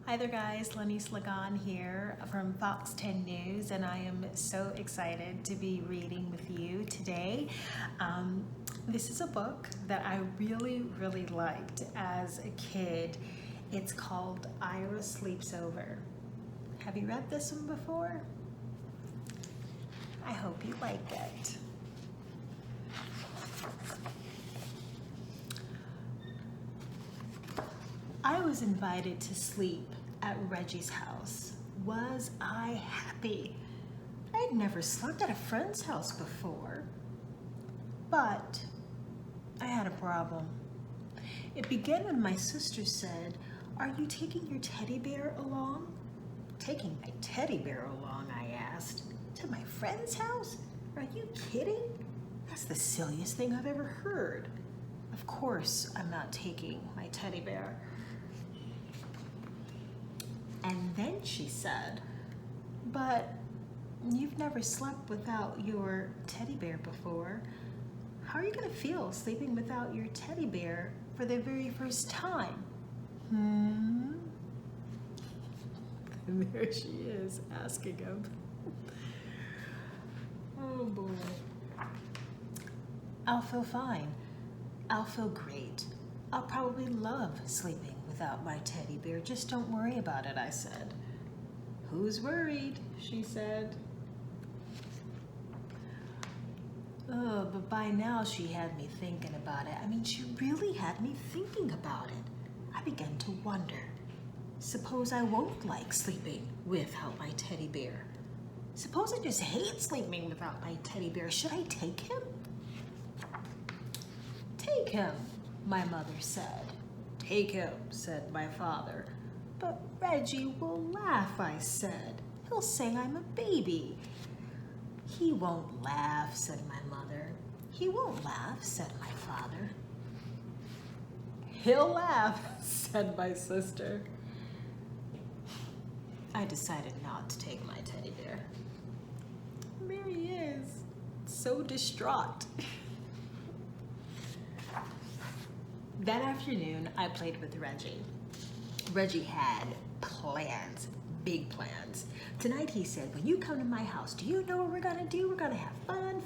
Hi there guys, Lenny Slagan here from Fox 10 News, and I am so excited to be reading with you today. This is a book that I really liked as a kid. It's called Ira Sleeps Over. Have you read this one before? I hope you like it. I was invited to sleep at Reggie's house. Was I happy? I'd never slept at a friend's house before. But I had a problem. It began when my sister said, "Are you taking your teddy bear along?" "Taking my teddy bear along?" I asked. "To my friend's house? Are you kidding? That's the silliest thing I've ever heard. Of course I'm not taking my teddy bear." And then she said, "But you've never slept without your teddy bear before. How are you going to feel sleeping without your teddy bear for the very first time?" And there she is asking him. Oh boy. "I'll feel fine. I'll feel great. I'll probably love sleeping without my teddy bear. Just don't worry about it," I said. "Who's worried?" she said. Oh, but by now she had me thinking about it. I mean, she really had me thinking about it. I began to wonder, suppose I won't like sleeping without my teddy bear? Suppose I just hate sleeping without my teddy bear. Should I take him? "Take him," my mother said. "Take him," said my father. "But Reggie will laugh," I said. "He'll say I'm a baby." "He won't laugh," said my mother. "He won't laugh," said my father. "He'll laugh," said my sister. I decided not to take my teddy bear. There he is, so distraught. That afternoon, I played with Reggie. Reggie had plans, big plans. Tonight he said, "When you come to my house, do you know what we're gonna do? We're gonna have fun.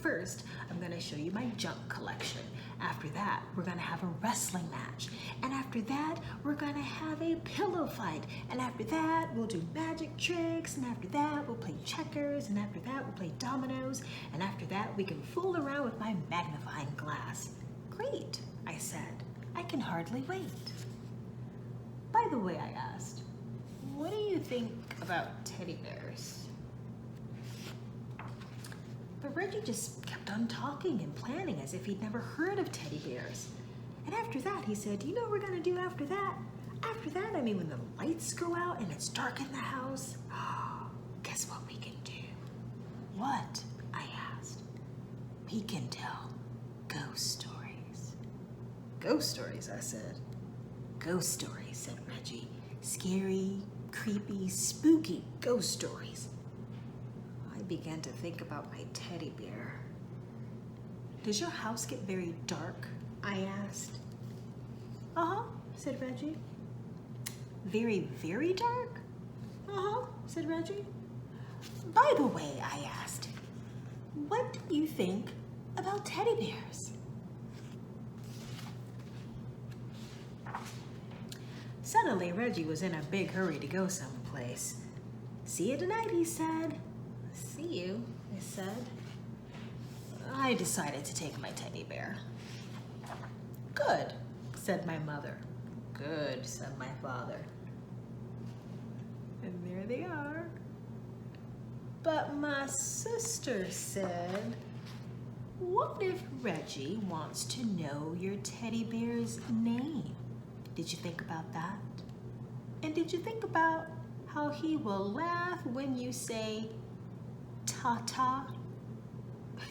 First, I'm gonna show you my junk collection. After that, we're gonna have a wrestling match. And after that, we're gonna have a pillow fight. And after that, we'll do magic tricks. And after that, we'll play checkers. And after that, we'll play dominoes. And after that, we can fool around with my magnifying glass." "Great," I said. "I can hardly wait." "By the way," I asked, "what do you think about teddy bears?" But Reggie just kept on talking and planning as if he'd never heard of teddy bears. And after that, he said, "You know what we're gonna do after that? After that, I mean when the lights go out and it's dark in the house, guess what we can do?" "What?" I asked. "We can tell ghost stories." "Ghost stories," I said. "Ghost stories," said Reggie. "Scary, creepy, spooky ghost stories." I began to think about my teddy bear. "Does your house get very dark?" I asked. "Uh-huh," said Reggie. Very dark?" "Uh-huh," said Reggie. "By the way," I asked, "what do you think about teddy bears?" Suddenly, Reggie was in a big hurry to go someplace. "See you tonight," he said. "See you," I said. I decided to take my teddy bear. "Good," said my mother. "Good," said my father. And there they are. But my sister said, "What if Reggie wants to know your teddy bear's name? Did you think about that? And did you think about how he will laugh when you say Tata?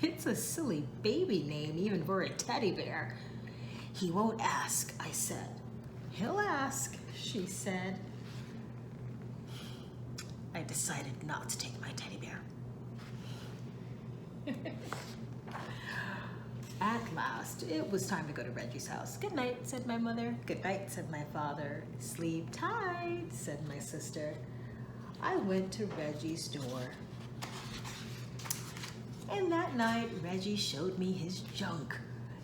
It's a silly baby name even for a teddy bear." "He won't ask," I said. "He'll ask," she said. I decided not to take my teddy bear. At last, it was time to go to Reggie's house. Good night, said my mother. Good night, said my father. Sleep tight, said my sister. I went to Reggie's door. And that night, Reggie showed me his junk.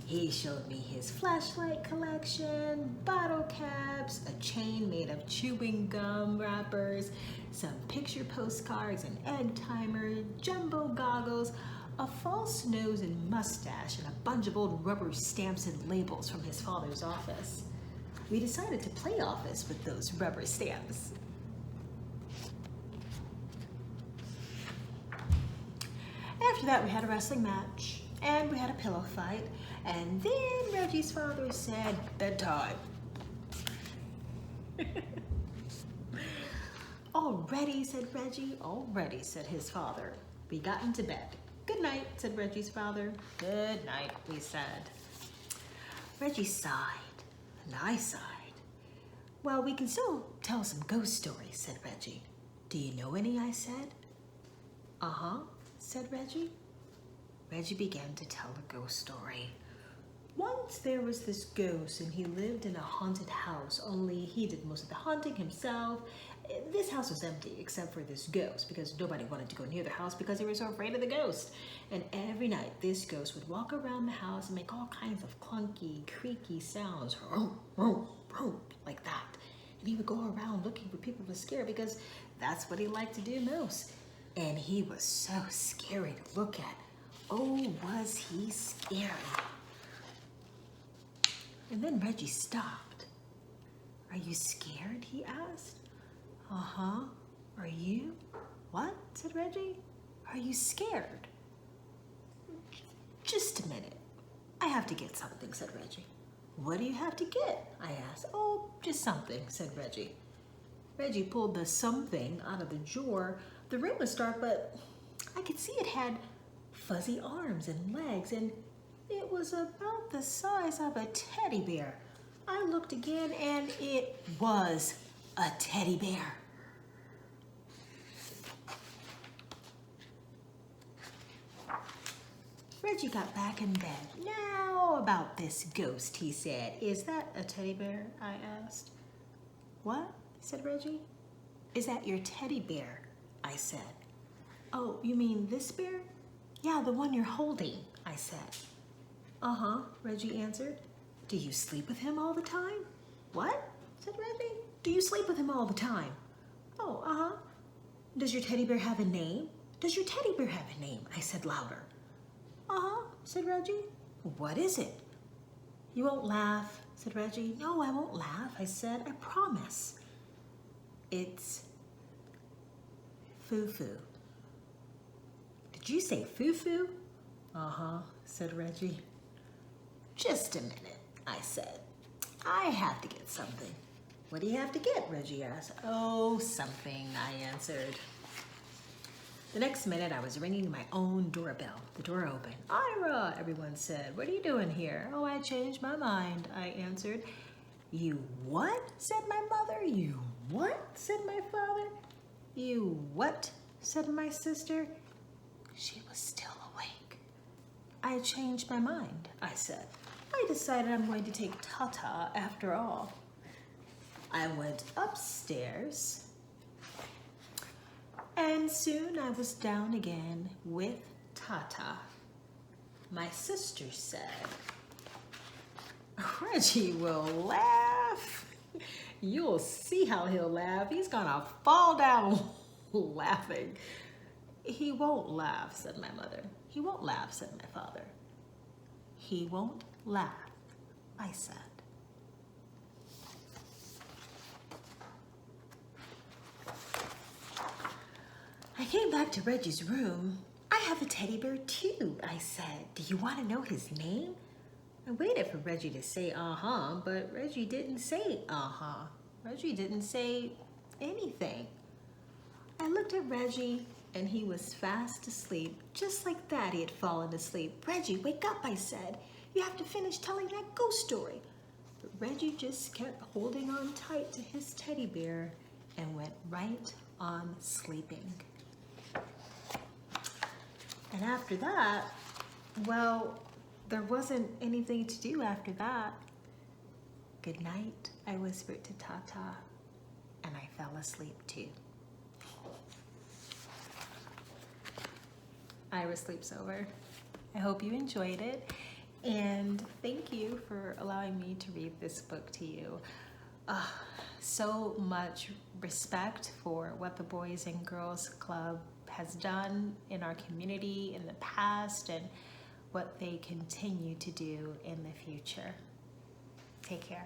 He showed me his flashlight collection, bottle caps, a chain made of chewing gum wrappers, some picture postcards, an egg timer, jumbo goggles, a false nose and mustache, and a bunch of old rubber stamps and labels from his father's office. We decided to play office with those rubber stamps. After that, we had a wrestling match, and we had a pillow fight, and then Reggie's father said, bedtime. Already, said Reggie. Already, said his father. We got into bed. Good night, said Reggie's father. Good night, we said. Reggie sighed, and I sighed. Well, we can still tell some ghost stories, said Reggie. Do you know any, I said. Uh-huh, said Reggie. Reggie began to tell a ghost story. Once there was this ghost, and he lived in a haunted house, only he did most of the haunting himself. This house was empty except for this ghost because nobody wanted to go near the house because they were so afraid of the ghost. And every night this ghost would walk around the house and make all kinds of clunky, creaky sounds, like that. And he would go around looking for people to scare because that's what he liked to do most. And he was so scary to look at. Oh, was he scary? And then Reggie stopped. Are you scared? He asked. Uh-huh. Are you? What? Said Reggie. Are you scared? Just a minute. I have to get something, said Reggie. What do you have to get? I asked. Oh, just something, said Reggie. Reggie pulled the something out of the drawer. The room was dark, but I could see it had fuzzy arms and legs, and it was about the size of a teddy bear. I looked again, and it was a teddy bear. Reggie got back in bed. Now about this ghost, he said. Is that a teddy bear? I asked. What? Said Reggie. Is that your teddy bear? I said. Oh, you mean this bear? Yeah, the one you're holding, I said. Uh-huh, Reggie answered. Do you sleep with him all the time? What? Said Reggie. Do you sleep with him all the time? Oh, uh-huh. Does your teddy bear have a name? Does your teddy bear have a name? I said louder. Uh-huh, said Reggie. What is it? You won't laugh, said Reggie. No, I won't laugh, I said. I promise. It's Foo-Foo. Did you say Foo-Foo? Uh-huh, said Reggie. Just a minute, I said. I have to get something. What do you have to get? Reggie asked. Oh, something, I answered. The next minute, I was ringing my own doorbell. The door opened. Ira, everyone said. What are you doing here? Oh, I changed my mind, I answered. You what? Said my mother. You what? Said my father. You what? Said my sister. She was still awake. I changed my mind, I said. I decided I'm going to take Tata after all. I went upstairs, and soon I was down again with Tata. My sister said, Reggie will laugh. You'll see how he'll laugh. He's gonna fall down laughing. He won't laugh, said my mother. He won't laugh, said my father. He won't laugh, I said. I came back to Reggie's room. I have a teddy bear too, I said. Do you want to know his name? I waited for Reggie to say uh-huh, but Reggie didn't say uh-huh. Reggie didn't say anything. I looked at Reggie and he was fast asleep. Just like that, he had fallen asleep. Reggie, wake up, I said. You have to finish telling that ghost story. But Reggie just kept holding on tight to his teddy bear and went right on sleeping. And after that, well, there wasn't anything to do after that. Good night, I whispered to Tata, and I fell asleep too. Ira Sleeps Over. I hope you enjoyed it, and thank you for allowing me to read this book to you. So much respect for what the Boys and Girls Club has done in our community in the past and what they continue to do in the future. Take care.